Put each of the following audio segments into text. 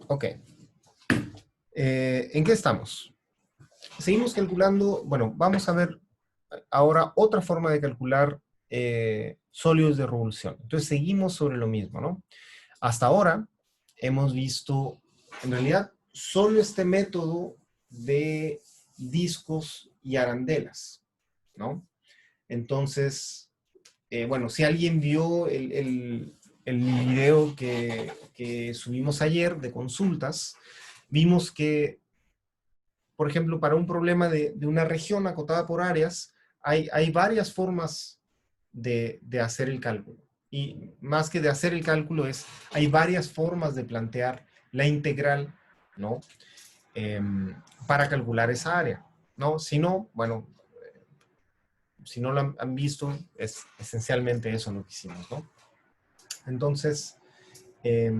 Ok. ¿En qué estamos? Seguimos calculando, bueno, vamos a ver ahora otra forma de calcular sólidos de revolución. Entonces seguimos sobre lo mismo, ¿no? Hasta ahora hemos visto, en realidad, solo este método de discos y arandelas, ¿no? Entonces, bueno, si alguien vio el video que subimos ayer de consultas, vimos que, por ejemplo, para un problema de una región acotada por áreas, hay varias formas de hacer el cálculo. Y más que de hacer el cálculo hay varias formas de plantear la integral, ¿no? Para calcular esa área, ¿no? Si no, bueno, si no lo han visto, es esencialmente eso lo que hicimos, ¿no? Entonces, eh,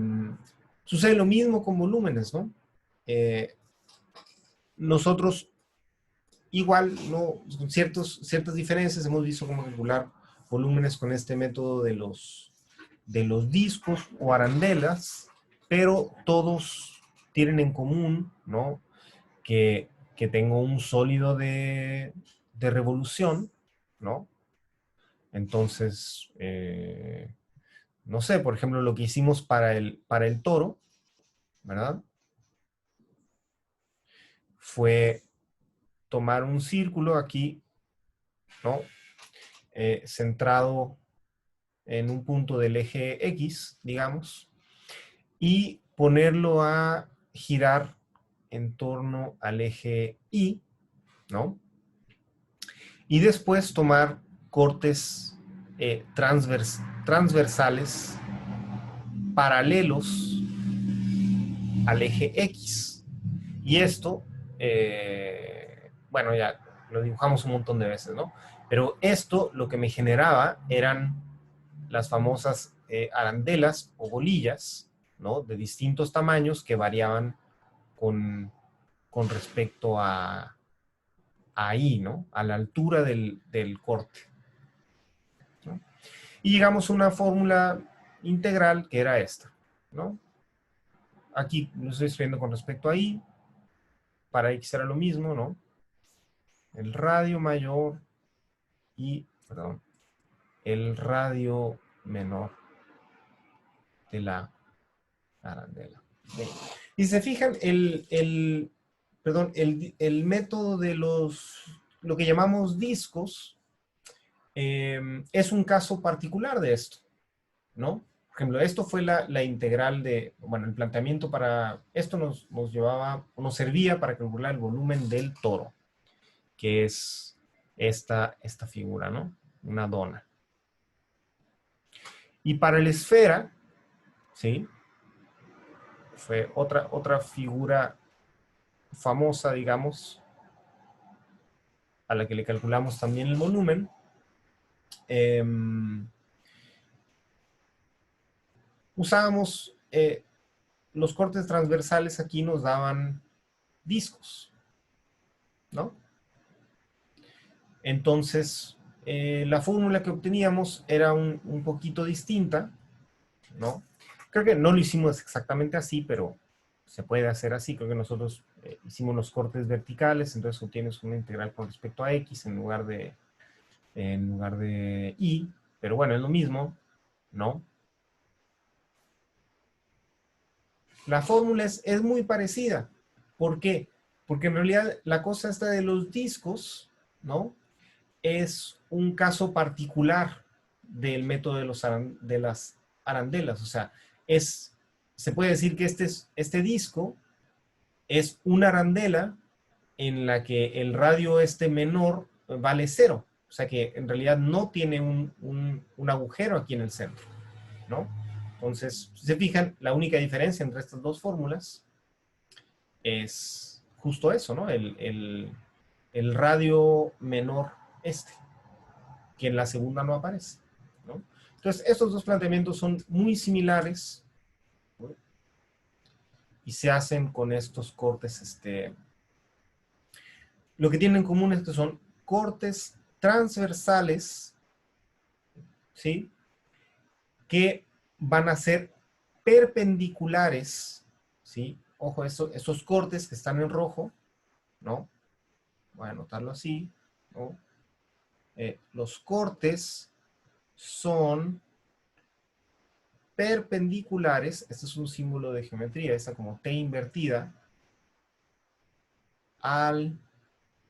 sucede lo mismo con volúmenes, ¿no? Eh, nosotros igual, ¿no? Con ciertas diferencias hemos visto cómo calcular volúmenes con este método de los discos o arandelas, pero todos tienen en común, ¿no? Que tengo un sólido de revolución, ¿no? Entonces, no sé, por ejemplo, lo que hicimos para el toro, ¿verdad? Fue tomar un círculo aquí, ¿no? Centrado en un punto del eje X, digamos, y ponerlo a girar en torno al eje Y, ¿no? Y después tomar cortes transversales paralelos al eje X. Y esto, bueno, ya lo dibujamos un montón de veces, ¿no? Pero esto lo que me generaba eran las famosas arandelas o bolillas, ¿no? De distintos tamaños que variaban con respecto a ahí, ¿no? A la altura del corte, ¿no? Y llegamos a una fórmula integral que era esta, ¿no? Aquí lo estoy escribiendo con respecto a I, para X era lo mismo, ¿no? El radio mayor y, perdón, el radio menor de la arandela. Bien. Y si se fijan, el método de lo que llamamos discos, es un caso particular de esto, ¿no? Por ejemplo, esto fue la integral bueno, el planteamiento esto nos servía para calcular el volumen del toro, que es esta figura, ¿no? Una dona. Y para el esfera, ¿sí? Fue otra figura famosa, digamos, a la que le calculamos también el volumen. Usábamos los cortes transversales, aquí nos daban discos, ¿no? Entonces, la fórmula que obteníamos era un poquito distinta, ¿no? Creo que no lo hicimos exactamente así, pero se puede hacer así. Creo que nosotros hicimos los cortes verticales, entonces obtienes una integral con respecto a X en lugar de Y, pero bueno, es lo mismo, ¿no? La fórmula es muy parecida. ¿Por qué? Porque en realidad la cosa esta de los discos, ¿no? Es un caso particular del método de las arandelas. O sea, se puede decir que este disco es una arandela en la que el radio menor vale 0. O sea que en realidad no tiene un agujero aquí en el centro, ¿no? Entonces, si se fijan, la única diferencia entre estas dos fórmulas es justo eso, ¿no? El radio menor que en la segunda no aparece, ¿no? Entonces, estos dos planteamientos son muy similares, ¿no? Y se hacen con estos cortes, lo que tienen en común es que son cortes transversales, ¿sí? Que van a ser perpendiculares, ¿sí? Ojo, esos cortes que están en rojo, ¿no? Voy a anotarlo así, ¿no? Los cortes son perpendiculares, este es un símbolo de geometría, esta como T invertida, al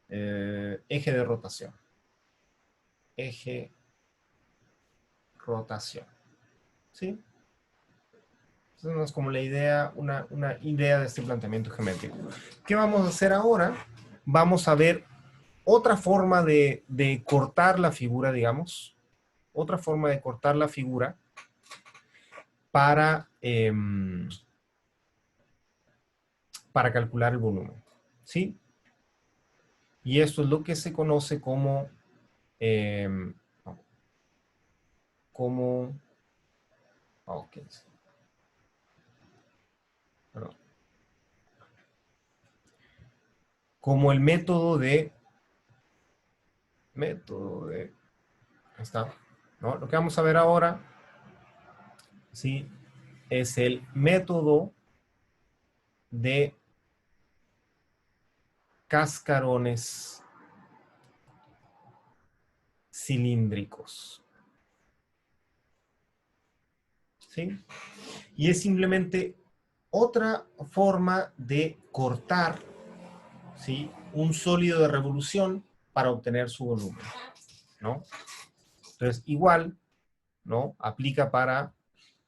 eje de rotación. Eje, rotación. ¿Sí? Entonces es como la idea, una idea de este planteamiento geométrico. ¿Qué vamos a hacer ahora? Vamos a ver otra forma de cortar la figura, digamos. Otra forma de cortar la figura para calcular el volumen. ¿Sí? Y esto es lo que se conoce como ok, perdón, como el ahí está, ¿no? Lo que vamos a ver ahora, ¿sí? Es el método de cascarones cilíndricos, ¿sí? Y es simplemente otra forma de cortar, ¿sí? Un sólido de revolución para obtener su volumen, ¿no? Entonces, igual, ¿no? Aplica para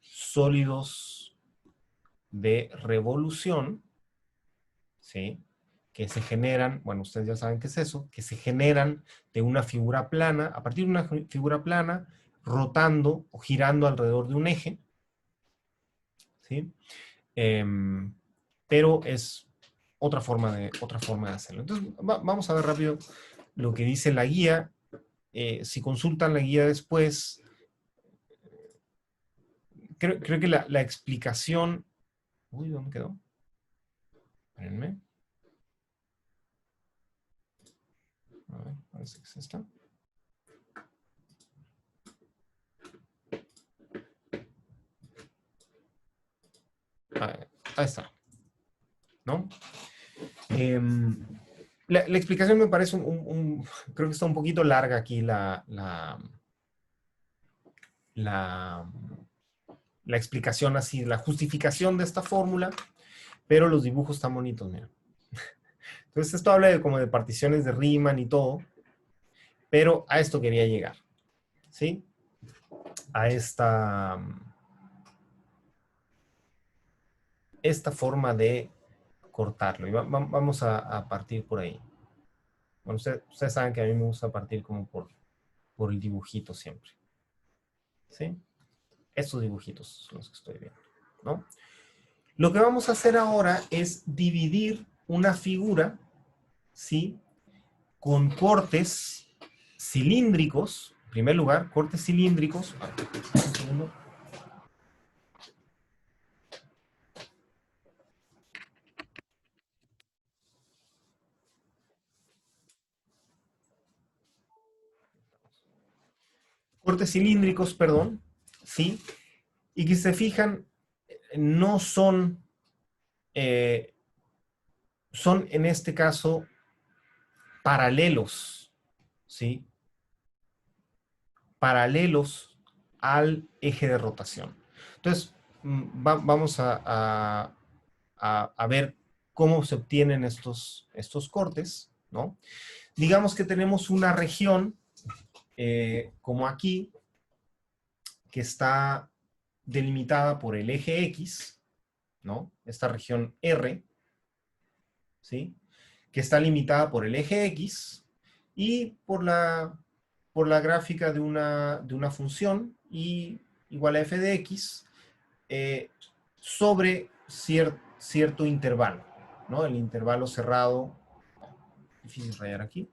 sólidos de revolución, ¿sí? Que se generan, bueno, ustedes ya saben qué es eso, que se generan de una figura plana, a partir de una figura plana, rotando o girando alrededor de un eje, ¿sí? Pero es otra forma de hacerlo. Entonces, vamos a ver rápido lo que dice la guía. Si consultan la guía después, creo que la explicación... Uy, ¿dónde quedó? Espérenme. A ver, parece que es esta. Ahí está, ¿no? La explicación me parece creo que está un poquito larga aquí la explicación así, la justificación de esta fórmula, pero los dibujos están bonitos, mira. Entonces esto habla como de particiones de Riemann y todo, pero a esto quería llegar, ¿sí? A esta forma de cortarlo. Y vamos a partir por ahí. Bueno, ustedes saben que a mí me gusta partir como por el dibujito siempre, ¿sí? Estos dibujitos son los que estoy viendo, ¿no? Lo que vamos a hacer ahora es dividir una figura, ¿sí? Con cortes cilíndricos, en primer lugar, cortes cilíndricos. Un segundo. Cortes cilíndricos, perdón, ¿sí? Y que se fijan, no son, son en este caso paralelos, ¿sí? Paralelos al eje de rotación. Entonces, vamos a ver cómo se obtienen estos cortes, ¿no? Digamos que tenemos una región, como aquí, que está delimitada por el eje X, ¿no? Esta región R, ¿sí? Que está limitada por el eje X y por la gráfica de una función y igual a f de x sobre cierto intervalo, ¿no? El intervalo cerrado, difícil rayar aquí,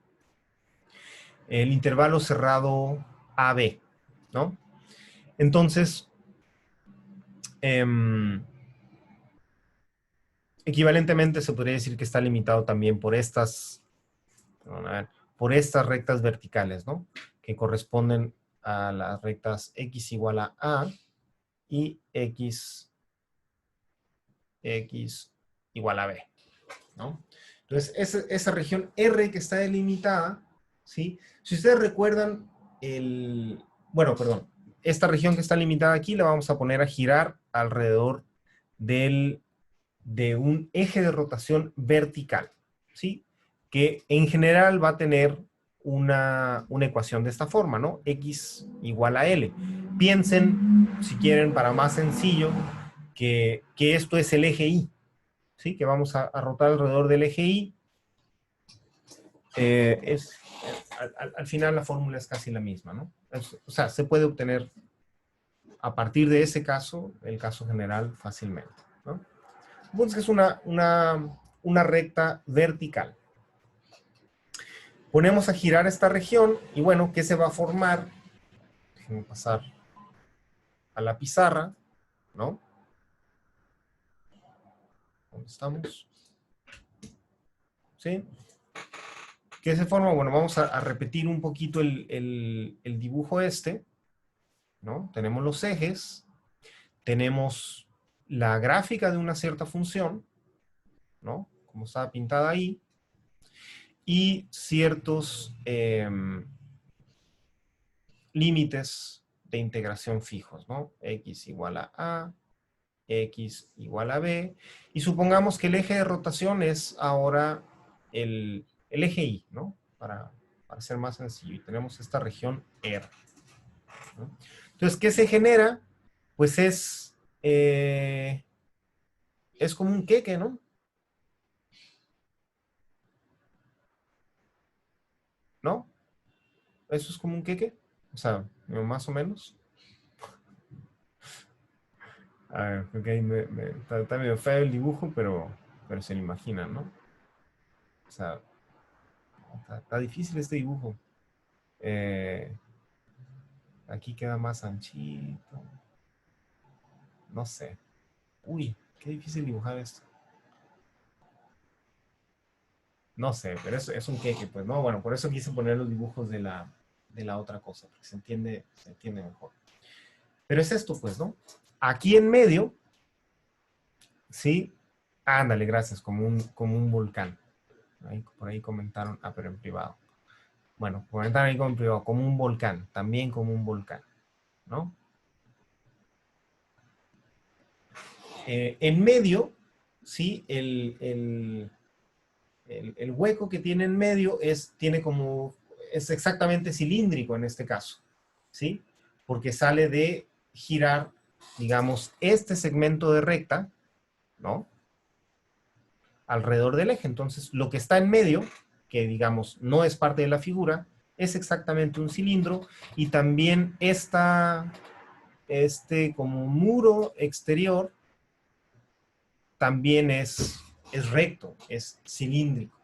el intervalo cerrado AB, ¿no? Entonces, equivalentemente se podría decir que está limitado también por por estas rectas verticales, ¿no? Que corresponden a las rectas x igual a y x igual a B, ¿no? Entonces, esa región R que está delimitada, ¿sí? Si ustedes recuerdan, bueno, perdón, esta región que está limitada aquí la vamos a poner a girar alrededor de un eje de rotación vertical, ¿sí? Que en general va a tener una ecuación de esta forma, ¿no? X igual a L. Piensen, si quieren, para más sencillo, que esto es el eje Y, ¿sí? Que vamos a rotar alrededor del eje Y. Al final la fórmula es casi la misma, ¿no? O sea, se puede obtener a partir de ese caso, el caso general fácilmente, ¿no? Entonces es una recta vertical. Ponemos a girar esta región y bueno, ¿qué se va a formar? Déjenme pasar a la pizarra, ¿no? ¿Dónde estamos? ¿Sí? ¿Qué se forma? Bueno, vamos a repetir un poquito el dibujo este, ¿no? Tenemos los ejes, tenemos la gráfica de una cierta función, ¿no? Como está pintada ahí, y ciertos límites de integración fijos, ¿no? X igual a, X igual a B, y supongamos que el eje de rotación es ahora el eje Y, ¿no? Para ser más sencillo, y tenemos esta región R, ¿no? Entonces, ¿qué se genera? Pues es como un queque, ¿no? ¿No? Eso es como un queque. O sea, más o menos. A ver, porque ahí está medio feo el dibujo, pero se lo imaginan, ¿no? O sea, está difícil este dibujo. Aquí queda más anchito. No sé. Uy, qué difícil dibujar esto. No sé, pero es un queque, pues, ¿no? Bueno, por eso quise poner los dibujos de la otra cosa, porque se entiende mejor. Pero es esto, pues, ¿no? Aquí en medio, ¿sí? Ándale, gracias, como un volcán. Por ahí comentaron, pero en privado. Bueno, comentaron ahí como en privado, como un volcán, también como un volcán, ¿no? En medio, ¿sí? El hueco que tiene en medio es exactamente cilíndrico en este caso, ¿sí? Porque sale de girar, digamos, este segmento de recta, ¿no? Alrededor del eje. Entonces, lo que está en medio, que digamos no es parte de la figura, es exactamente un cilindro, y también como muro exterior también es recto, es cilíndrico,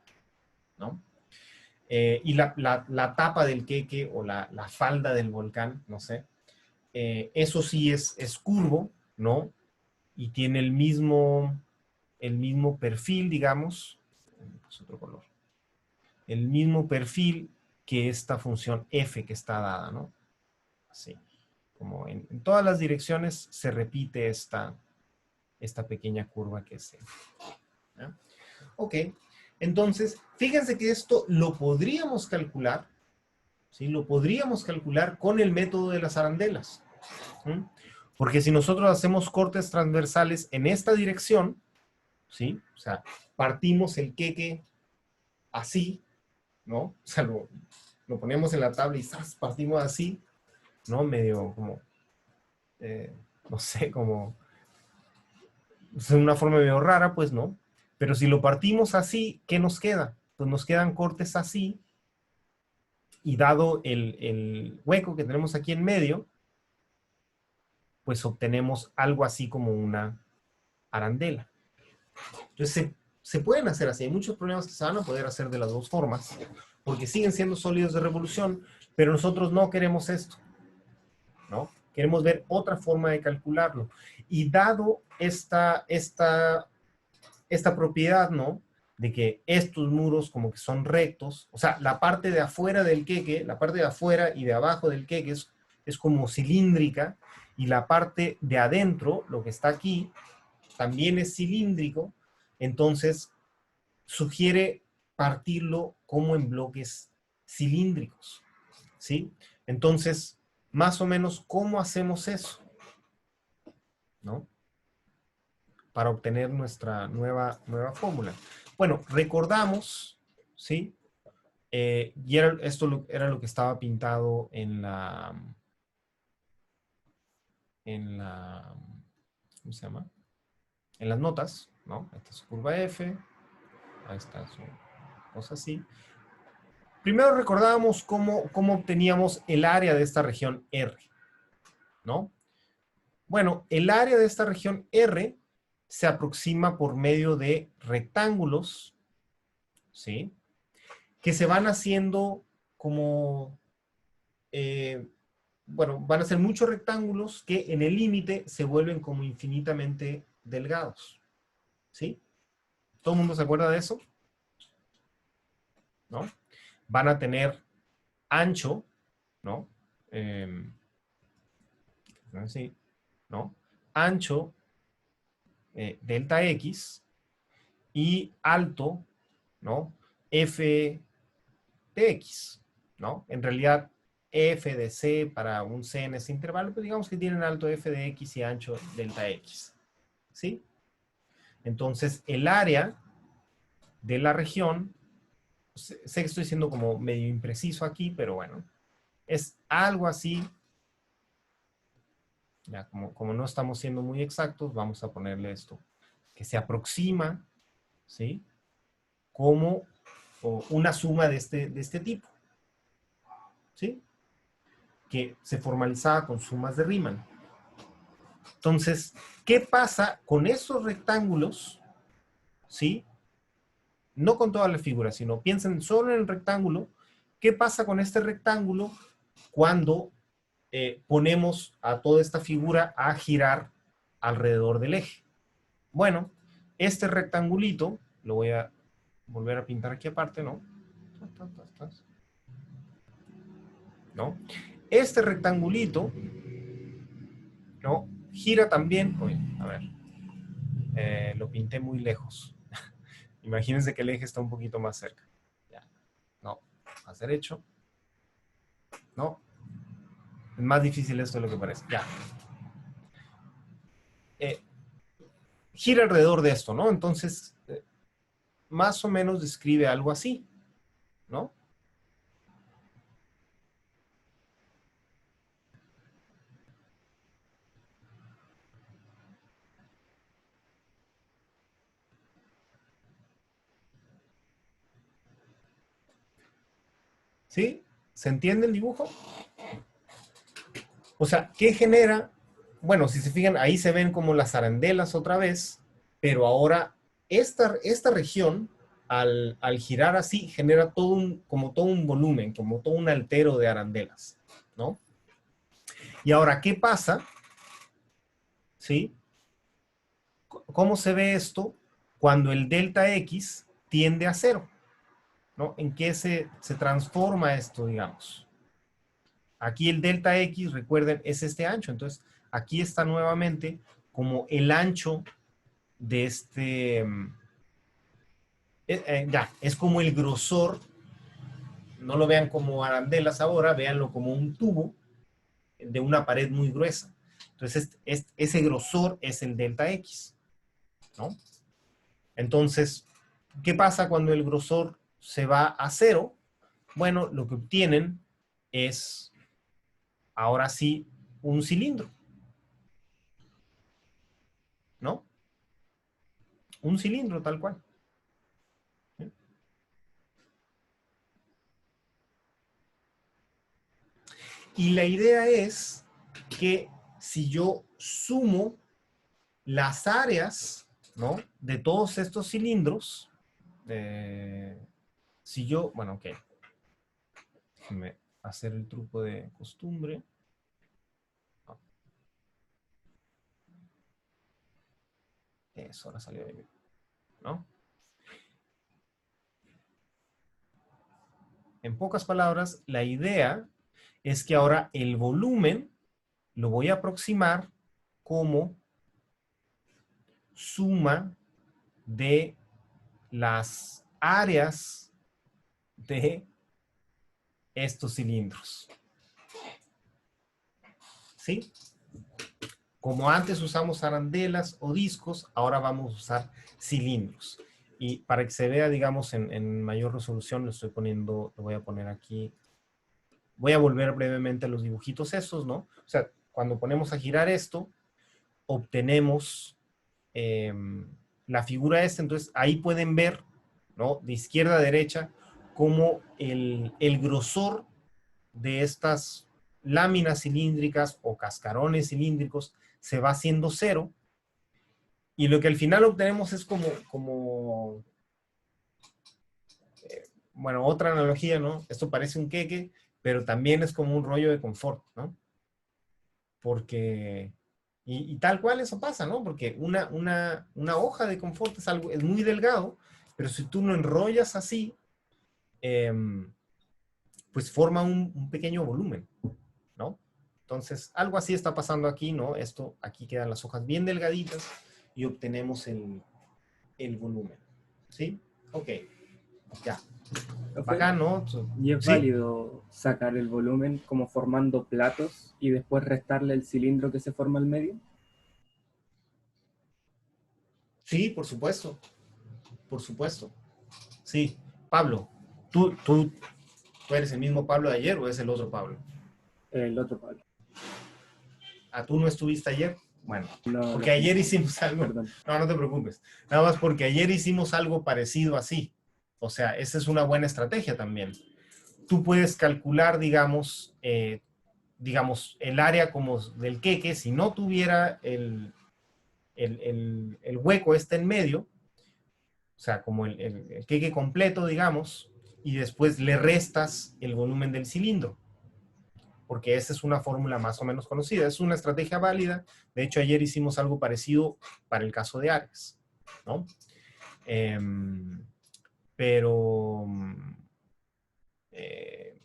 ¿no? Y la tapa del queque o la falda del volcán, no sé, eso sí es curvo, ¿no? Y tiene el mismo perfil, digamos, es otro color, el mismo perfil que esta función f que está dada, ¿no? Así, como en todas las direcciones se repite esta pequeña curva que es f. ¿Ya? Ok, entonces, fíjense que esto lo podríamos calcular, ¿sí? Lo podríamos calcular con el método de las arandelas. ¿Sí? Porque si nosotros hacemos cortes transversales en esta dirección, ¿sí? O sea, partimos el queque así, ¿no? O sea, lo ponemos en la tabla y ¡zas! Partimos así, ¿no? Medio como, no sé, como, de una forma medio rara, pues no. Pero si lo partimos así, ¿qué nos queda? Pues nos quedan cortes así, y dado el hueco que tenemos aquí en medio, pues obtenemos algo así como una arandela. Entonces se pueden hacer así. Hay muchos problemas que se van a poder hacer de las dos formas, porque siguen siendo sólidos de revolución, pero nosotros no queremos esto, ¿no? Queremos ver otra forma de calcularlo. Y dado esta propiedad, ¿no? De que estos muros como que son rectos, o sea, la parte de afuera del queque, la parte de afuera y de abajo del queque es como cilíndrica, y la parte de adentro, lo que está aquí, también es cilíndrico. Entonces, sugiere partirlo como en bloques cilíndricos, ¿sí? Entonces, más o menos, ¿cómo hacemos eso? ¿No? Para obtener nuestra nueva fórmula. Bueno, recordamos, ¿sí? Y esto era lo que estaba pintado ¿cómo se llama? En las notas, ¿no? Esta es curva F, ahí está su cosa así. Primero recordábamos cómo obteníamos el área de esta región R, ¿no? Bueno, el área de esta región R se aproxima por medio de rectángulos, ¿sí? Que se van haciendo como, bueno, van a ser muchos rectángulos que en el límite se vuelven como infinitamente delgados, ¿sí? ¿Todo el mundo se acuerda de eso? ¿No? Van a tener ancho, ¿no? Así, ¿no? Ancho, delta X, y alto, ¿no? F de X, ¿no? En realidad, F de C para un C en ese intervalo, pues digamos que tienen alto F de X y ancho delta X, ¿sí? Entonces, el área de la región, sé que estoy siendo como medio impreciso aquí, pero bueno, es algo así. Ya, como no estamos siendo muy exactos, vamos a ponerle esto, que se aproxima, ¿sí? Como una suma de este tipo, ¿sí? Que se formalizaba con sumas de Riemann. Entonces, ¿qué pasa con esos rectángulos? ¿Sí? No con toda la figura, sino piensen solo en el rectángulo. ¿Qué pasa con este rectángulo cuando ponemos a toda esta figura a girar alrededor del eje? Bueno, este rectangulito, lo voy a volver a pintar aquí aparte, ¿no? ¿No? Este rectangulito, ¿no? Gira también, oye, a ver, lo pinté muy lejos. Imagínense que el eje está un poquito más cerca. Ya. No, más derecho. No, es más difícil esto de lo que parece. Ya. Eh, gira alrededor de esto, ¿no? Entonces, más o menos describe algo así, ¿no? ¿Sí? ¿Se entiende el dibujo? O sea, ¿qué genera? Bueno, si se fijan, ahí se ven como las arandelas otra vez, pero ahora esta región, al girar así, genera como todo un volumen, como todo un altero de arandelas, ¿no? Y ahora, ¿qué pasa? ¿Sí? ¿Cómo se ve esto cuando el delta X tiende a cero? ¿No? ¿En qué se transforma esto, digamos? Aquí el delta X, recuerden, es este ancho. Entonces, aquí está nuevamente como el ancho de ya, es como el grosor. No lo vean como arandelas ahora, véanlo como un tubo de una pared muy gruesa. Entonces, ese grosor es el delta X, ¿no? Entonces, ¿qué pasa cuando el grosor se va a cero? Bueno, lo que obtienen es, ahora sí, un cilindro, ¿no? Un cilindro tal cual. ¿Sí? Y la idea es que si yo sumo las áreas, ¿no? De todos estos cilindros, si yo, bueno, ok, déjenme hacer el truco de costumbre. Eso ahora salió de mí, ¿no? En pocas palabras, la idea es que ahora el volumen lo voy a aproximar como suma de las áreas de estos cilindros. ¿Sí? Como antes usamos arandelas o discos, ahora vamos a usar cilindros. Y para que se vea, digamos, en mayor resolución, lo voy a poner aquí. Voy a volver brevemente a los dibujitos esos, ¿no? O sea, cuando ponemos a girar esto, obtenemos la figura esta. Entonces, ahí pueden ver, ¿no? De izquierda a derecha, cómo el grosor de estas láminas cilíndricas o cascarones cilíndricos se va haciendo cero, y lo que al final obtenemos es bueno, otra analogía, ¿no? Esto parece un queque, pero también es como un rollo de confort, ¿no? Porque, y tal cual eso pasa, ¿no? Porque una hoja de confort es muy delgado, pero si tú lo enrollas así, pues forma un pequeño volumen, ¿no? Entonces, algo así está pasando aquí, ¿no? Esto, aquí quedan las hojas bien delgaditas y obtenemos el volumen, ¿sí? Ok, ya. Profe, Bacán, ¿no? ¿y es ¿Sí? válido sacar el volumen como formando platos y después restarle el cilindro que se forma al medio? Sí, por supuesto, por supuesto. Sí, Pablo, ¿tú eres el mismo Pablo de ayer o es el otro Pablo? El otro palo. ¿A tú no estuviste ayer? Bueno, No, no porque estoy. ayer hicimos algo, Perdón. no, no te preocupes, nada más porque ayer hicimos algo parecido así. O sea, esa es una buena estrategia también. Tú puedes calcular, digamos, el área como del queque, si no tuviera el hueco este en medio, o sea, como el queque completo, digamos, y después le restas el volumen del cilindro, porque esa es una fórmula más o menos conocida. Es una estrategia válida. De hecho, ayer hicimos algo parecido para el caso de Ares, ¿no? Pero, eh,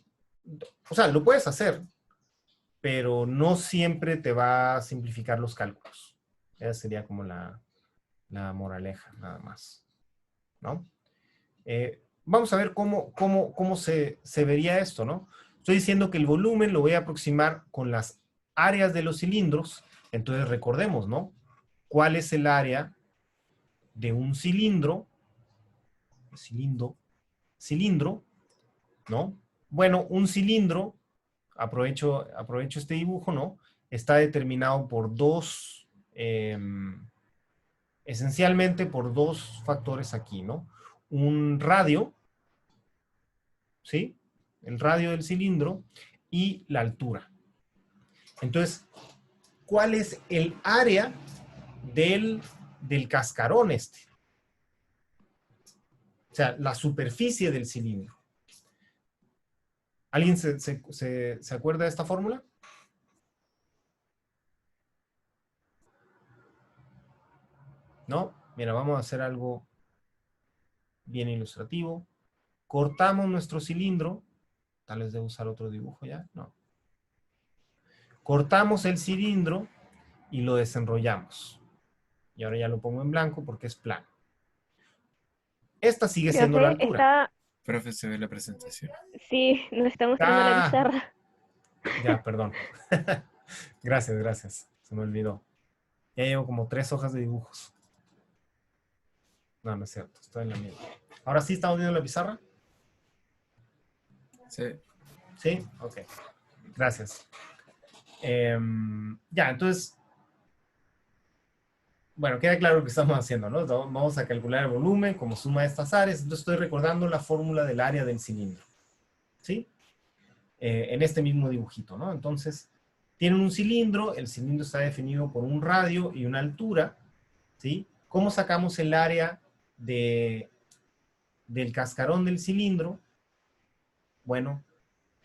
o sea, lo puedes hacer, pero no siempre te va a simplificar los cálculos. Esa sería como la moraleja, nada más, ¿no? Vamos a ver cómo se vería esto, ¿no? Estoy diciendo que el volumen lo voy a aproximar con las áreas de los cilindros. Entonces recordemos, ¿no? ¿Cuál es el área de un cilindro? Cilindro, ¿no? Bueno, un cilindro, aprovecho este dibujo, ¿no? Está determinado por esencialmente por dos factores aquí, ¿no? Un radio, ¿sí? El radio del cilindro y la altura. Entonces, ¿cuál es el área del cascarón este? O sea, la superficie del cilindro. ¿Alguien se acuerda de esta fórmula? ¿No? Mira, vamos a hacer algo bien ilustrativo. Cortamos nuestro cilindro. Tal vez debo usar otro dibujo ya. No. Cortamos el cilindro y lo desenrollamos. Y ahora ya lo pongo en blanco porque es plano. Esta sigue siendo la Profe, altura. está, Profe, se ve la presentación. sí, nos está mostrando la Ah, pizarra. ya, perdón. Gracias. Se me olvidó. Ya llevo como 3 hojas de dibujos. No, no es cierto. Estoy en la misma. ¿Ahora sí estamos viendo la pizarra? Sí. ¿Sí? Ok. Gracias. Ya, entonces, bueno, queda claro lo que estamos haciendo, ¿no? Vamos a calcular el volumen como suma de estas áreas. Entonces estoy recordando la fórmula del área del cilindro. ¿Sí? En este mismo dibujito, ¿no? Entonces, tienen un cilindro, el cilindro está definido por un radio y una altura, ¿sí? ¿Cómo sacamos el área del cascarón del cilindro? Bueno,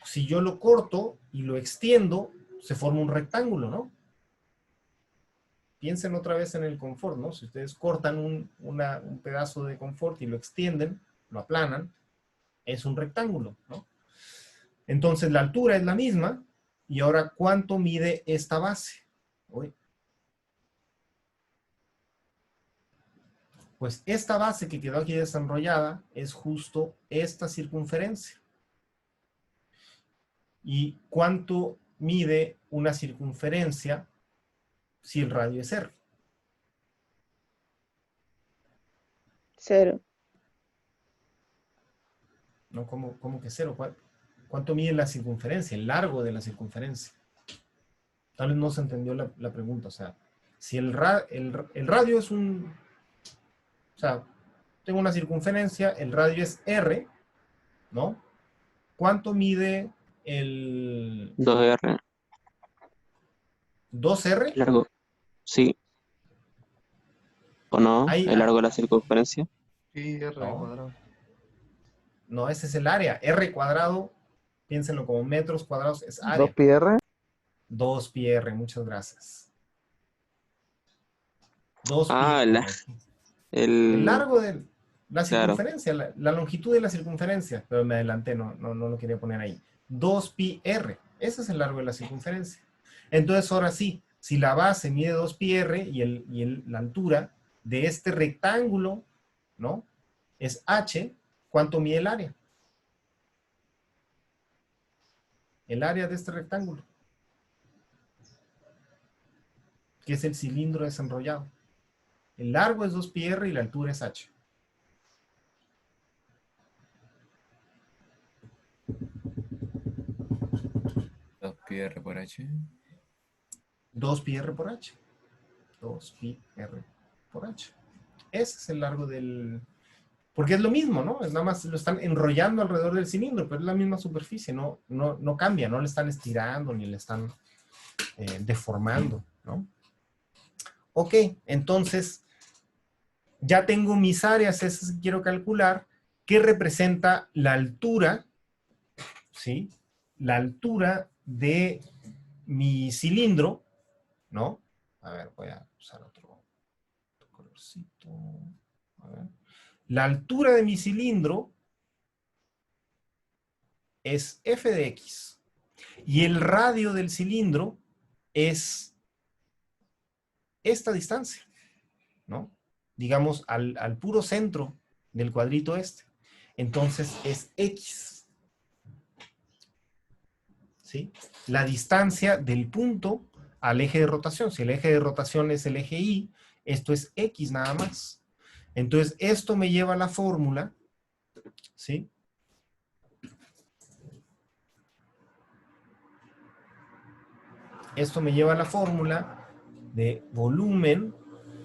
si yo lo corto y lo extiendo, se forma un rectángulo, ¿no? Piensen otra vez en el confort, ¿no? Si ustedes cortan un pedazo de confort y lo extienden, lo aplanan, es un rectángulo, ¿no? Entonces la altura es la misma, y ahora, ¿cuánto mide esta base? Uy. Pues esta base que quedó aquí desenrollada es justo esta circunferencia. ¿Y cuánto mide una circunferencia si el radio es R? 0. ¿No? ¿Cómo que 0? ¿Cuánto mide la circunferencia? El largo de la circunferencia. Tal vez no se entendió la pregunta. O sea, si el radio es un... O sea, tengo una circunferencia, el radio es R, ¿no? ¿Cuánto mide el 2R, 2R? largo, sí, o no, Ahí, el largo de la circunferencia. Sí, R no, cuadrado. no, ese es el área. R cuadrado, piénsenlo como metros cuadrados, es área. 2 pi R. 2 pi R, muchas gracias. 2 pi Ah, R. El largo de la Claro. circunferencia, la longitud de la circunferencia, pero me adelanté, no lo quería poner ahí. 2 pi R, ese es el largo de la circunferencia. Entonces, ahora sí, si la base mide 2 pi R y la altura de este rectángulo, ¿no? Es H, ¿cuánto mide el área? El área de este rectángulo, que es el cilindro desenrollado. El largo es 2 pi R y la altura es H. Dos pi r por h. 2 pi R por H. 2 pi R por H. Ese es el largo del... Porque es lo mismo, ¿no? Es nada más lo están enrollando alrededor del cilindro, pero es la misma superficie, no cambia, no le están estirando ni le están deformando, ¿no? Ok, entonces ya tengo mis áreas, esas que quiero calcular, que representa la altura, ¿sí? La altura de mi cilindro, ¿no? A ver, voy a usar otro colorcito. A ver. La altura de mi cilindro es f de x. Y el radio del cilindro es esta distancia, ¿no? Digamos, al puro centro del cuadrito este. Entonces es x. ¿Sí? La distancia del punto al eje de rotación. Si el eje de rotación es el eje Y, esto es X nada más. Entonces, esto me lleva a la fórmula, ¿sí? Esto me lleva a la fórmula de volumen,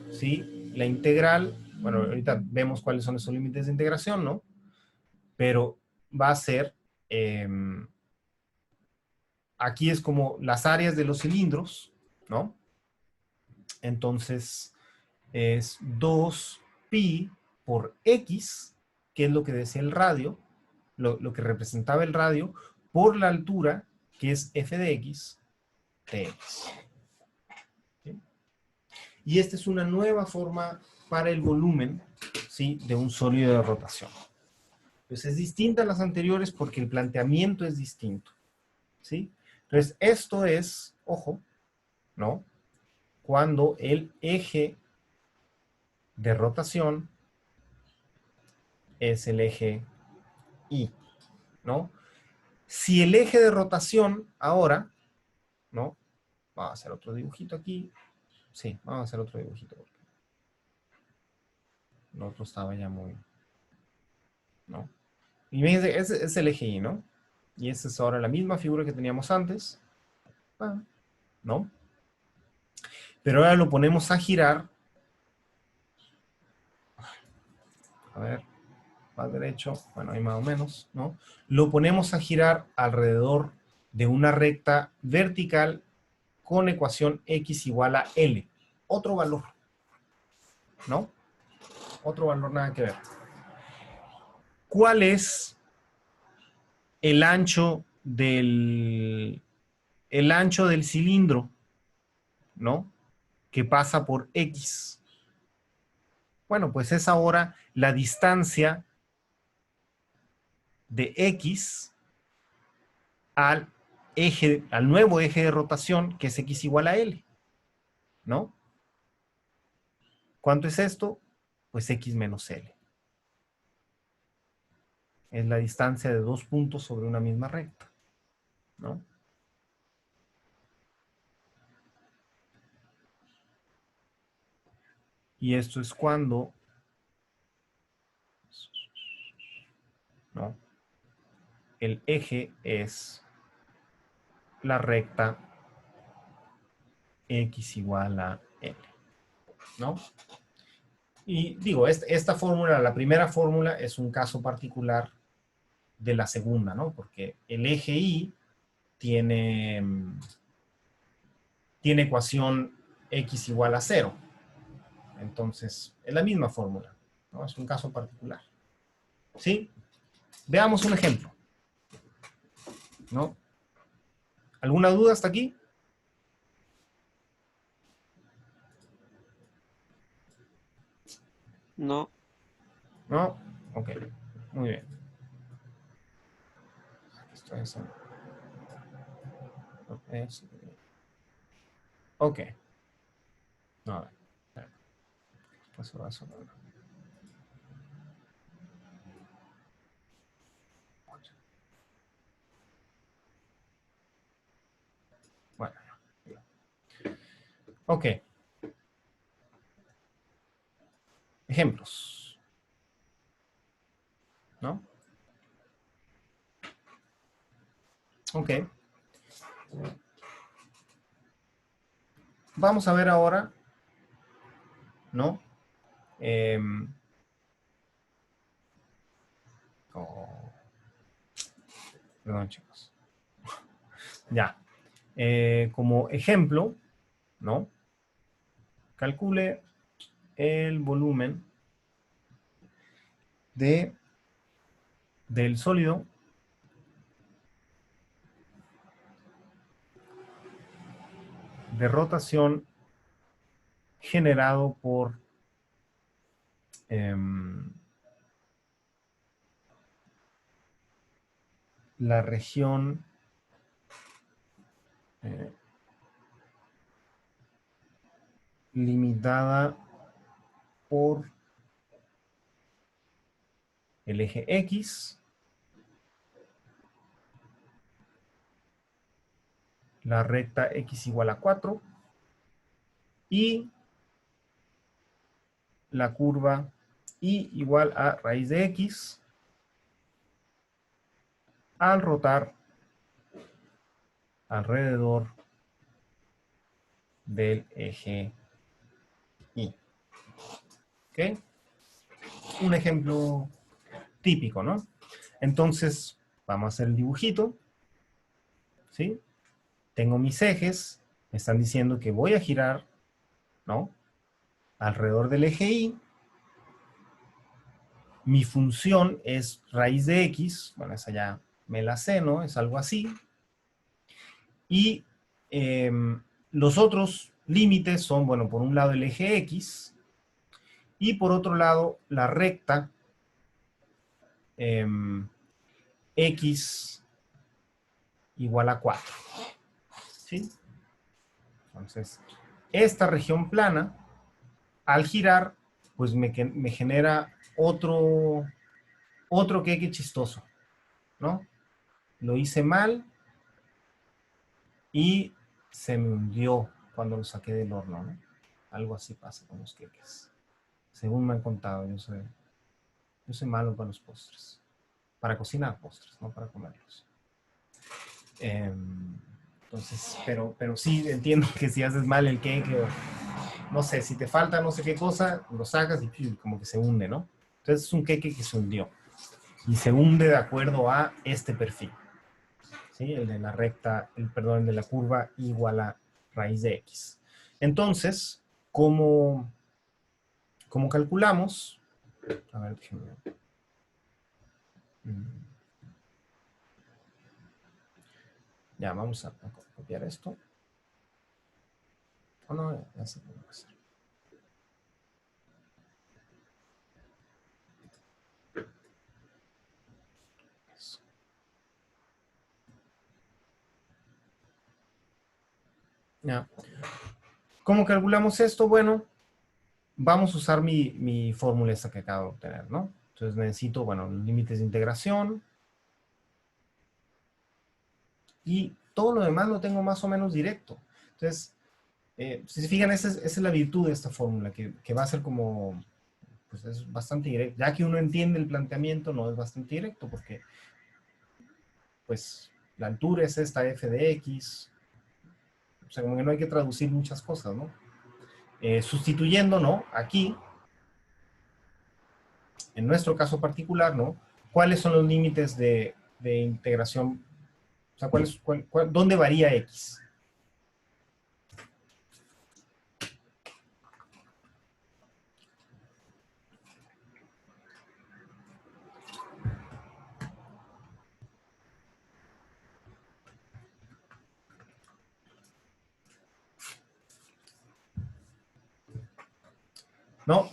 ¿sí? La integral, bueno, ahorita vemos cuáles son esos límites de integración, ¿no? Pero va a ser, aquí es como las áreas de los cilindros, ¿no? Entonces, es 2 pi por x, que es lo que decía el radio, lo que representaba el radio, por la altura, que es f de x, dx. ¿Sí? Y esta es una nueva forma para el volumen, ¿sí? De un sólido de rotación. Pues es distinta a las anteriores porque el planteamiento es distinto, ¿sí? Entonces, esto es, ojo, ¿no? Cuando el eje de rotación es el eje Y, ¿no? Si el eje de rotación ahora, ¿no? Vamos a hacer otro dibujito aquí. Sí, vamos a hacer otro dibujito. El otro estaba ya muy... ¿no? Y fíjense, ese es el eje Y, ¿no? Y esa es ahora la misma figura que teníamos antes. ¿No? Pero ahora lo ponemos a girar. A ver, va derecho. Bueno, ahí más o menos, ¿no? Lo ponemos a girar alrededor de una recta vertical con ecuación x igual a L. Otro valor, ¿no? Otro valor nada que ver. ¿Cuál es el ancho del cilindro, ¿no? Que pasa por X. Bueno, pues es ahora la distancia de X al nuevo eje de rotación, que es X igual a L, ¿no? ¿Cuánto es esto? pues X menos L. Es la distancia de dos puntos sobre una misma recta, ¿no? Y esto es cuando, ¿no? El eje es la recta X igual a L, ¿no? Y digo, esta fórmula, la primera fórmula, es un caso particular de la segunda, ¿no? Porque el eje Y tiene ecuación X igual a 0. Entonces, es la misma fórmula, ¿no? Es un caso particular. ¿Sí? Veamos un ejemplo, ¿no? ¿Alguna duda hasta aquí? No. ¿No? Ok, muy bien. Esto es... Ok. No, a ver. Paso a eso. Bueno. Ok. Ejemplos. ¿No? Ok. Vamos a ver ahora, ¿no? Oh, perdón, chicos. Ya. Como ejemplo, ¿no? Calcule el volumen del sólido de rotación generado por la región limitada por el eje X, la recta X igual a 4 y la curva Y igual a raíz de X al rotar alrededor del eje Y. ¿Ok? Un ejemplo típico, ¿no? Entonces, vamos a hacer el dibujito. ¿Sí? Tengo mis ejes. Me están diciendo que voy a girar, ¿no? Alrededor del eje Y. Mi función es raíz de X. Bueno, esa ya me la sé, ¿no? Es algo así. Y los otros límites son, bueno, por un lado el eje X y por otro lado la recta X igual a 4. ¿Sí? Entonces, esta región plana, al girar, pues me genera otro queque chistoso, ¿no? Lo hice mal y se me hundió cuando lo saqué del horno, ¿no? Algo así pasa con los queques. Según me han contado, yo soy malo para los postres. Para cocinar postres, no para comerlos. Entonces, pero sí entiendo que si haces mal el cake, no sé, si te falta no sé qué cosa, lo sacas y como que se hunde, ¿no? Entonces es un queque que se hundió. Y se hunde de acuerdo a este perfil. ¿Sí? El de la recta, perdón, el de la curva igual a raíz de X. Entonces, ¿cómo calculamos? A ver, déjenme ver. Ya, vamos a copiar esto. Oh, no, ya se puede hacer. Eso. Ya. ¿Cómo calculamos esto? Bueno, vamos a usar mi fórmula esta que acabo de obtener, ¿no? Entonces necesito, bueno, los límites de integración. Y todo lo demás lo tengo más o menos directo. Entonces, si se fijan, esa es la virtud de esta fórmula, que va a ser como, pues es bastante directo. Ya que uno entiende el planteamiento, no es bastante directo, porque, pues, la altura es esta f de x. O sea, como que no hay que traducir muchas cosas, ¿no? Sustituyendo, ¿no? Aquí, en nuestro caso particular, ¿no? ¿Cuáles son los límites de integración? O sea, ¿dónde varía x? No,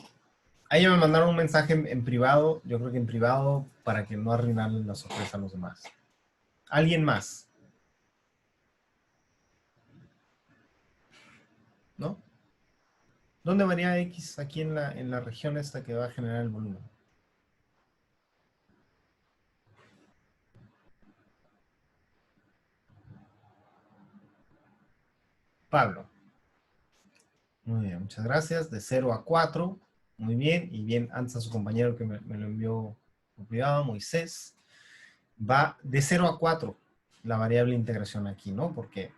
ahí me mandaron un mensaje en privado, yo creo que en privado, para que no arruinarles la sorpresa a los demás. ¿Alguien más? ¿No? ¿Dónde varía X aquí en la región esta que va a generar el volumen? Pablo. Muy bien, muchas gracias. De 0 a 4. Muy bien. Y bien, antes a su compañero que me lo envió por privado, Moisés. Va de 0 a 4 la variable integración aquí, ¿no? Porque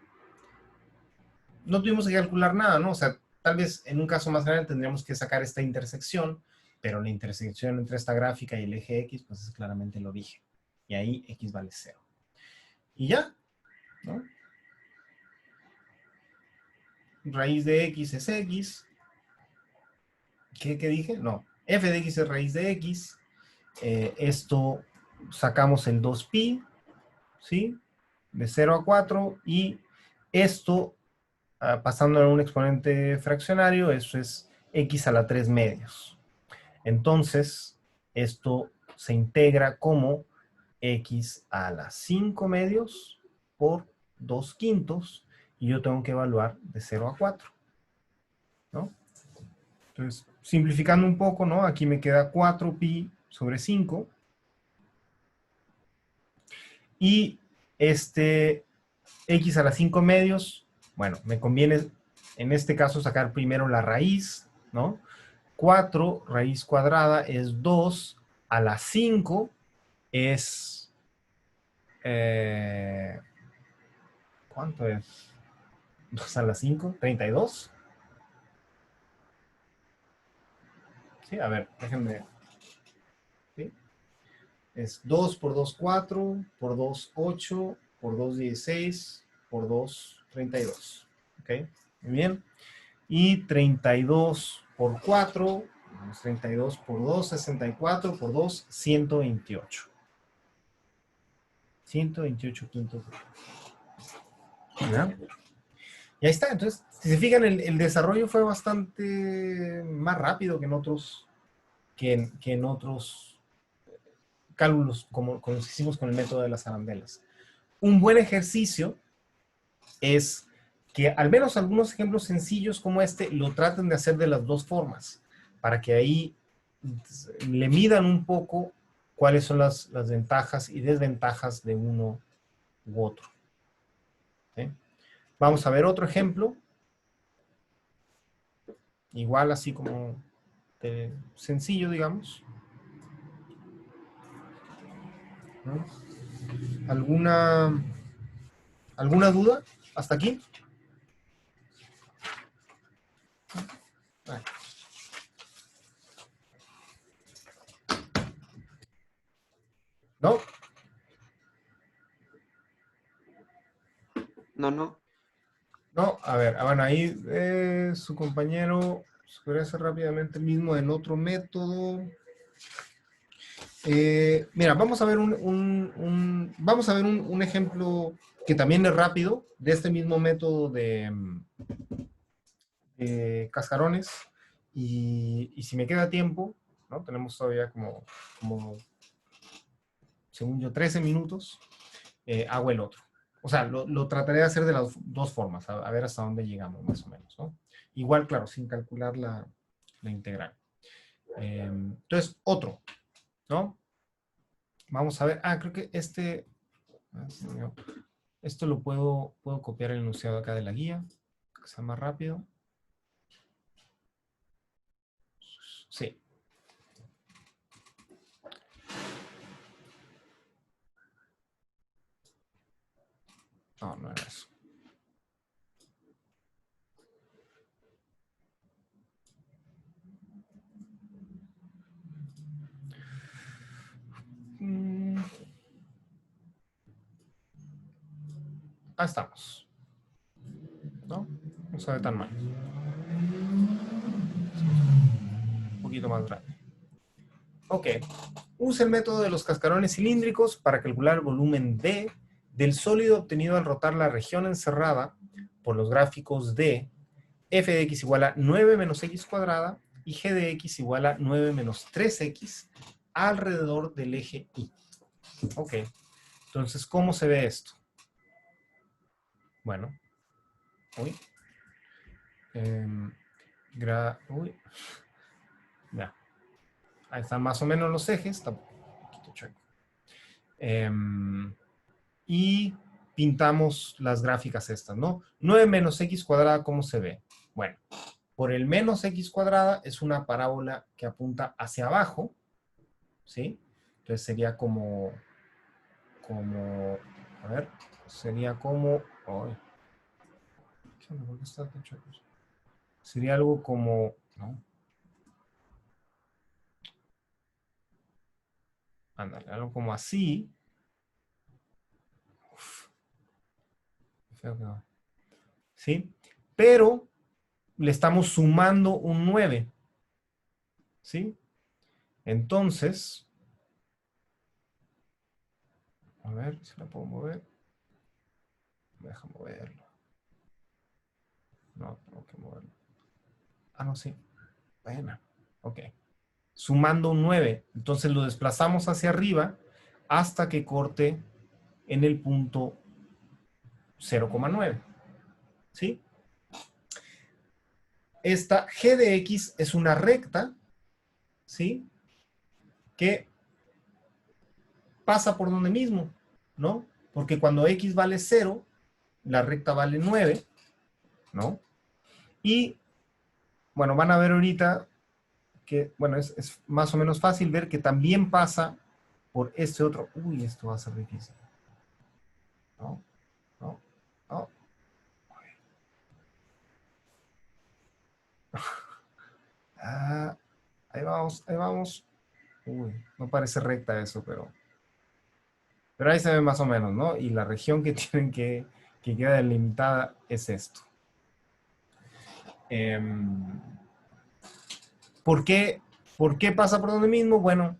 no tuvimos que calcular nada, ¿no? O sea, tal vez en un caso más grande tendríamos que sacar esta intersección, pero la intersección entre esta gráfica y el eje X, pues es claramente el origen. Y ahí X vale 0. Y ya, ¿no? Raíz de X es X. ¿Qué dije? No. F de X es raíz de X. Esto sacamos el 2pi, ¿sí? De 0 a 4. Y esto, pasando a un exponente fraccionario, eso es X a la 3 medios. Entonces, esto se integra como X a la 5 medios por 2 quintos. Y yo tengo que evaluar de 0 a 4. ¿No? Entonces, simplificando un poco, ¿no? Aquí me queda 4pi sobre 5. Y X a la 5 medios, bueno, me conviene en este caso sacar primero la raíz, ¿no? 4 raíz cuadrada es 2 a la 5 es... ¿cuánto es? 2 a la 5, 32. Sí, a ver, déjenme... ¿sí? Es 2 por 2, 4, por 2, 8, por 2, 16, por 2, 32. ¿Ok? Muy bien. Y 32 por 4, 32 por 2, 64, por 2, 128. 128 quintos. ¿Ya? Y ahí está. Entonces, si se fijan, el desarrollo fue bastante más rápido que en otros, que en otros cálculos como los que hicimos con el método de las arandelas. Un buen ejercicio es que al menos algunos ejemplos sencillos como este lo traten de hacer de las dos formas, para que ahí le midan un poco cuáles son las ventajas y desventajas de uno u otro. ¿Sí? Vamos a ver otro ejemplo. Igual así como sencillo, digamos. ¿No? ¿Alguna duda hasta aquí? Vale. ¿No? No. No, a ver, bueno, ahí su compañero se podría hacer rápidamente el mismo del otro método. Mira, vamos a ver un ejemplo que también es rápido de este mismo método de cascarones. Y si me queda tiempo, ¿no? Tenemos todavía como según yo, 13 minutos, hago el otro. O sea, lo trataré de hacer de las dos formas, a ver hasta dónde llegamos, más o menos, ¿no? Igual, claro, sin calcular la integral. Entonces, otro, ¿no? Vamos a ver. Ah, creo que esto lo puedo copiar el enunciado acá de la guía, que sea más rápido. Sí. No, no era eso. Ahí estamos. ¿No? No se ve tan mal. Un poquito más grande. Ok. Use el método de los cascarones cilíndricos para calcular el volumen D del sólido obtenido al rotar la región encerrada por los gráficos de f de x igual a 9 menos x cuadrada y g de x igual a 9 menos 3x alrededor del eje Y. Ok. Entonces, ¿cómo se ve esto? Bueno. Uy. Uy. Ya. Ahí están más o menos los ejes. Está un poquito chueco. Y pintamos las gráficas estas, ¿no? 9 menos x cuadrada, ¿cómo se ve? Bueno, por el menos x cuadrada es una parábola que apunta hacia abajo, ¿sí? Entonces sería como, a ver, sería como, ay, ¿por qué está tan chueco? Sería algo como, ¿no? Ándale, algo como así. Uf, feo que va. ¿Sí? Pero le estamos sumando un 9. ¿Sí? Entonces, a ver si la puedo mover. Deja moverlo. No, tengo que moverlo. Ah, no, sí. Bueno, ok. Sumando un 9. Entonces lo desplazamos hacia arriba hasta que corte en el punto 0,9. ¿Sí? Esta g de x es una recta, ¿sí? Que pasa por donde mismo, ¿no? Porque cuando x vale 0, la recta vale 9, ¿no? Y, bueno, van a ver ahorita que, bueno, es más o menos fácil ver que también pasa por este otro. Uy, esto va a ser difícil. No, no, no. Ah, ahí vamos, ahí vamos. Uy, no parece recta eso, pero ahí se ve más o menos, ¿no? Y la región que tienen que queda delimitada es esto. ¿Por qué pasa por donde mismo? Bueno,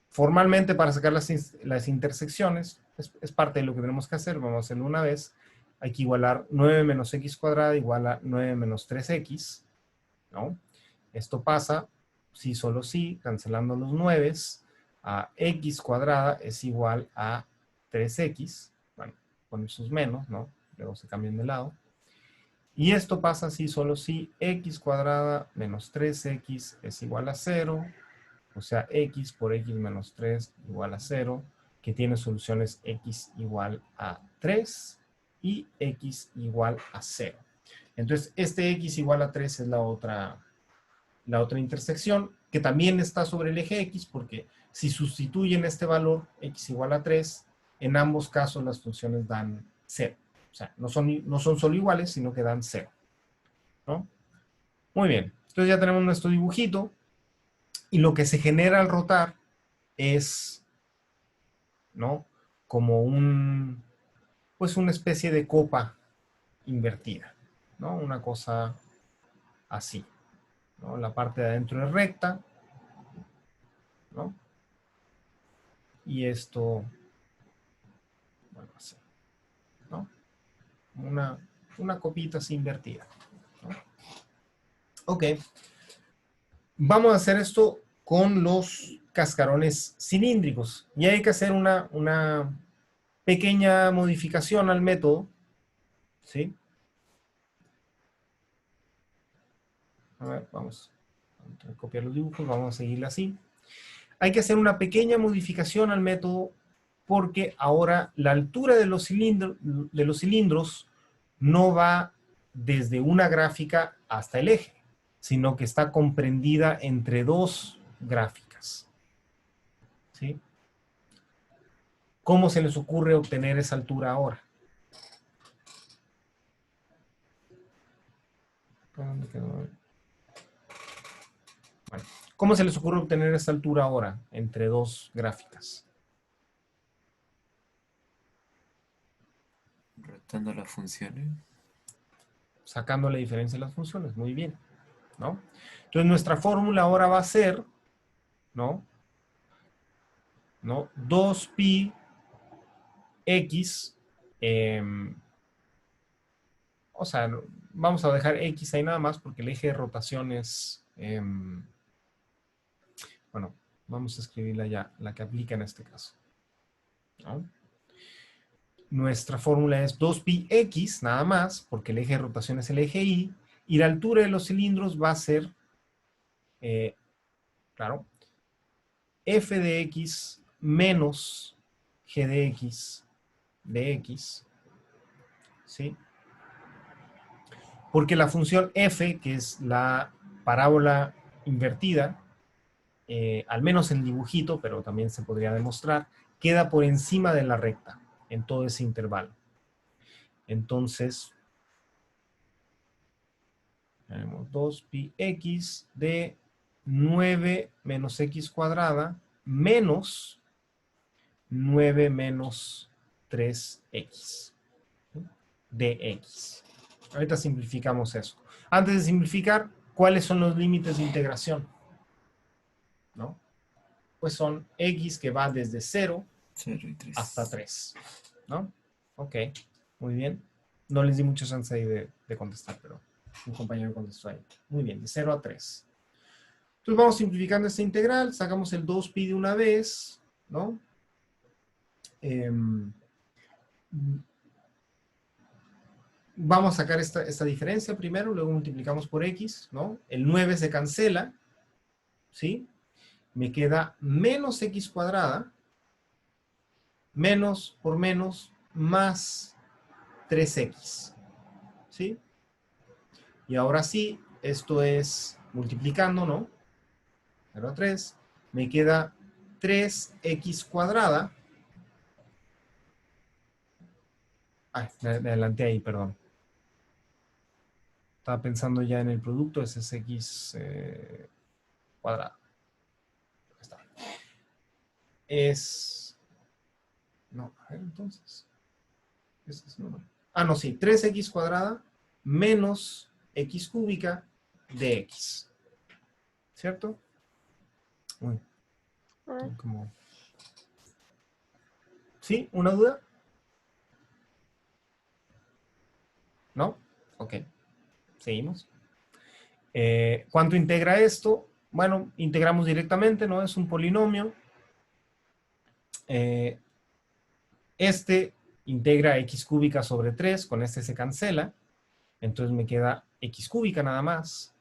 formalmente para sacar las intersecciones, es parte de lo que tenemos que hacer, vamos a hacerlo una vez. Hay que igualar 9 menos x cuadrada igual a 9 menos 3x, ¿no? Esto pasa, sí, solo sí, cancelando los 9, a x cuadrada es igual a 3x, bueno, con esos menos, ¿no? Luego se cambian de lado. Y esto pasa así, solo si x cuadrada menos 3x es igual a 0, o sea, x por x menos 3 igual a 0, que tiene soluciones x igual a 3 y x igual a 0. Entonces, este x igual a 3 es la otra intersección, que también está sobre el eje x, porque si sustituyen este valor, x igual a 3, en ambos casos las funciones dan 0. O sea, no son solo iguales, sino que dan 0. ¿No? Muy bien. Entonces ya tenemos nuestro dibujito. Y lo que se genera al rotar es, ¿no? Como pues una especie de copa invertida, ¿no? Una cosa así, ¿no? La parte de adentro es recta, ¿no? Y esto, bueno, así, ¿no? Una copita así invertida, ¿no? Ok. Vamos a hacer esto con los cascarones cilíndricos. Y hay que hacer una pequeña modificación al método, ¿sí? A ver, vamos a copiar los dibujos, vamos a seguirle así. Hay que hacer una pequeña modificación al método porque ahora la altura de los cilindros no va desde una gráfica hasta el eje, sino que está comprendida entre dos gráficas. ¿Sí? ¿Cómo se les ocurre obtener esa altura ahora? ¿Dónde quedó? Bueno, ¿cómo se les ocurre obtener esa altura ahora entre dos gráficas? Restando las funciones. Sacando la diferencia de las funciones. Muy bien, ¿no? Entonces nuestra fórmula ahora va a ser, ¿no? 2pi x, o sea, vamos a dejar x ahí nada más porque el eje de rotación es, bueno, vamos a escribirla ya, la que aplica en este caso, ¿no? Nuestra fórmula es 2pi x nada más, porque el eje de rotación es el eje y la altura de los cilindros va a ser, claro, f de x menos g de x, ¿sí? Porque la función f, que es la parábola invertida, al menos en dibujito, pero también se podría demostrar, queda por encima de la recta en todo ese intervalo. Entonces, tenemos 2pi x de 9 menos x cuadrada menos 9 menos 3x de x. Ahorita simplificamos eso. Antes de simplificar, ¿cuáles son los límites de integración? ¿No? Pues son x que va desde 0 0 y 3. hasta 3. ¿No? Ok, muy bien. No les di mucha chance ahí de contestar, pero un compañero contestó ahí. Muy bien, de 0 a 3. Entonces vamos simplificando esta integral, sacamos el 2pi de una vez, ¿no? Vamos a sacar esta diferencia primero, luego multiplicamos por x, ¿no? El 9 se cancela, ¿sí? Me queda menos x cuadrada, menos por menos, más 3x, ¿sí? Y ahora sí, esto es multiplicando, ¿no? 0 a 3, me queda 3x cuadrada. Ay, me adelanté ahí, perdón. Estaba pensando ya en el producto, ese es x cuadrado. Ahí está. Es... No, a ver, entonces. Ese es el número. Ah, no, sí. 3x cuadrada menos x cúbica de x. ¿Cierto? Uy. Como... ¿Sí? ¿Una duda? ¿No? Ok. Seguimos. ¿Cuánto integra esto? Bueno, integramos directamente, ¿no? Es un polinomio. Este integra x cúbica sobre 3, con este se cancela. Entonces me queda x cúbica nada más.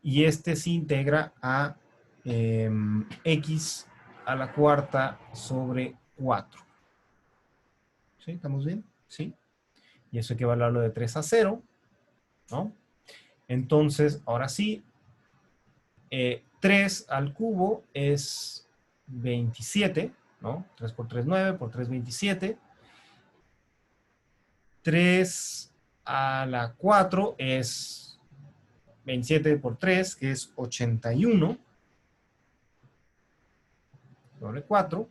Y este se integra a x a la cuarta sobre 4. ¿Sí? ¿Estamos bien? Sí. Y eso hay que evaluarlo de 3 a 0, ¿no? Entonces, ahora sí, 3 al cubo es 27, ¿no? 3 por 3, 9, por 3, 27. 3 a la 4 es 27 por 3, que es 81. Doble 4,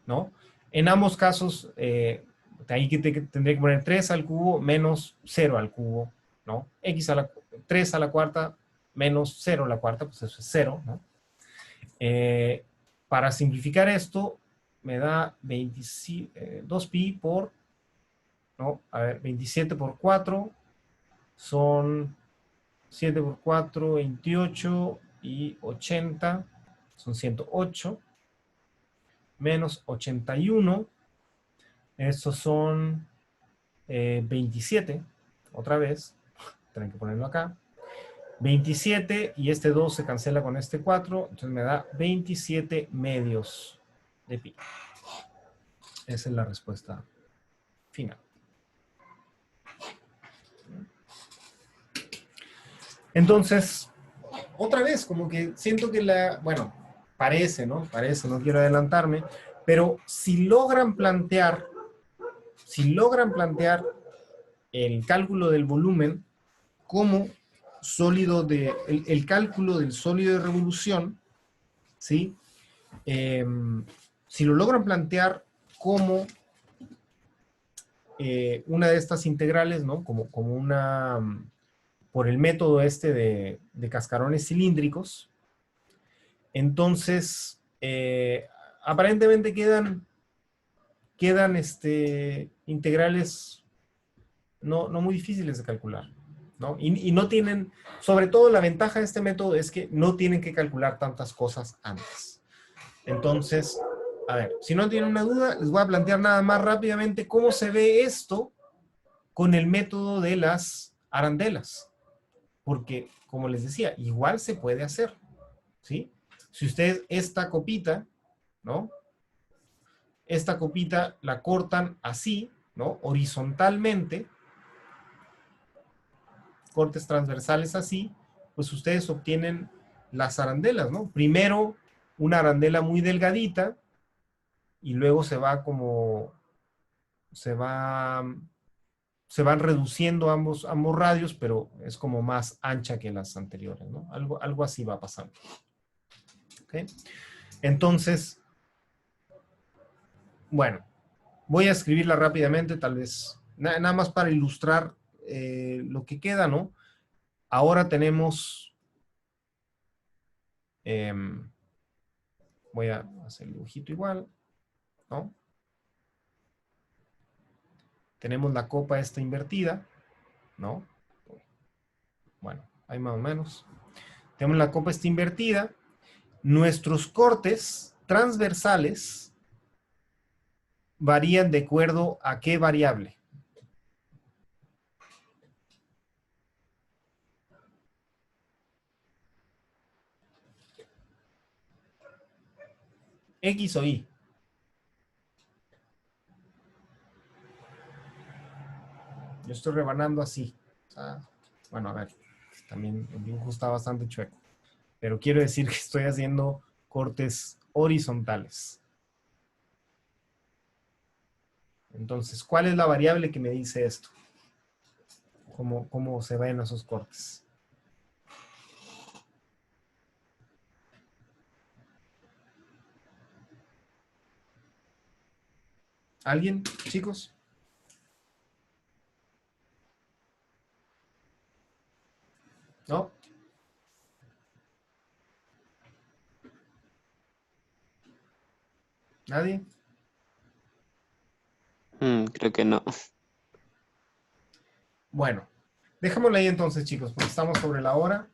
¿no? En ambos casos, ahí que tendría que poner 3 al cubo menos 0 al cubo, ¿no? 3 a la cuarta menos 0 a la cuarta, pues eso es 0, ¿no? Para simplificar esto, me da 2pi por, ¿no? A ver, 27 por 4 son 7 por 4, 28 y 80, son 108, menos 81, estos son 27, otra vez, tienen que ponerlo acá, 27 y este 2 se cancela con este 4, entonces me da 27 medios de pi. Esa es la respuesta final. Entonces, otra vez, como que siento que bueno, parece, ¿no? Parece, no quiero adelantarme, pero si logran plantear el cálculo del volumen como sólido el cálculo del sólido de revolución, ¿sí? Si lo logran plantear como una de estas integrales, ¿no? Como una, por el método este de cascarones cilíndricos, entonces, aparentemente quedan integrales no muy difíciles de calcular, ¿no? Y no tienen, sobre todo la ventaja de este método es que no tienen que calcular tantas cosas antes. Entonces, a ver, si no tienen una duda, les voy a plantear nada más rápidamente cómo se ve esto con el método de las arandelas. Porque, como les decía, igual se puede hacer, ¿sí? Si ustedes esta copita, ¿no? Esta copita la cortan así, ¿no? Horizontalmente, cortes transversales así, pues ustedes obtienen las arandelas, ¿no? Primero una arandela muy delgadita y luego se van reduciendo ambos radios, pero es como más ancha que las anteriores, ¿no? Algo así va pasando. ¿Ok? Entonces, bueno, voy a escribirla rápidamente, tal vez, nada más para ilustrar lo que queda, ¿no? Ahora tenemos, voy a hacer el dibujito igual, ¿no? Tenemos la copa esta invertida, ¿no? Bueno, ahí más o menos. Tenemos la copa esta invertida. Nuestros cortes transversales varían de acuerdo a qué variable. X o Y. Yo estoy rebanando así. O sea, bueno, a ver, también el dibujo está bastante chueco. Pero quiero decir que estoy haciendo cortes horizontales. Entonces, ¿cuál es la variable que me dice esto? ¿Cómo se ven esos cortes? ¿Alguien, chicos? ¿No? ¿Nadie? Creo que no. Bueno, dejémoslo ahí entonces, chicos, porque estamos sobre la hora.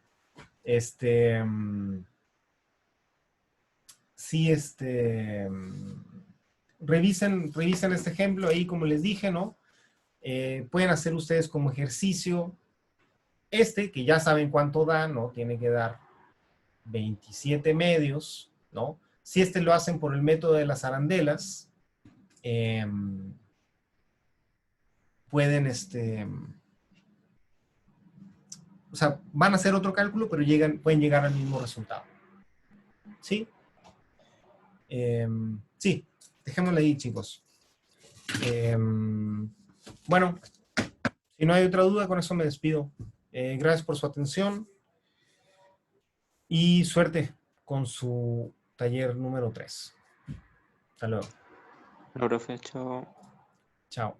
Sí, revisen este ejemplo ahí, como les dije, ¿no? Pueden hacer ustedes como ejercicio que ya saben cuánto da, ¿no? Tiene que dar 27 medios, ¿no? Si lo hacen por el método de las arandelas, pueden, o sea, van a hacer otro cálculo, pero pueden llegar al mismo resultado. ¿Sí? Sí, dejémoslo ahí, chicos. Bueno, si no hay otra duda, con eso me despido. Gracias por su atención y suerte con su taller número 3. Hasta luego. No, profe, chao. Chao.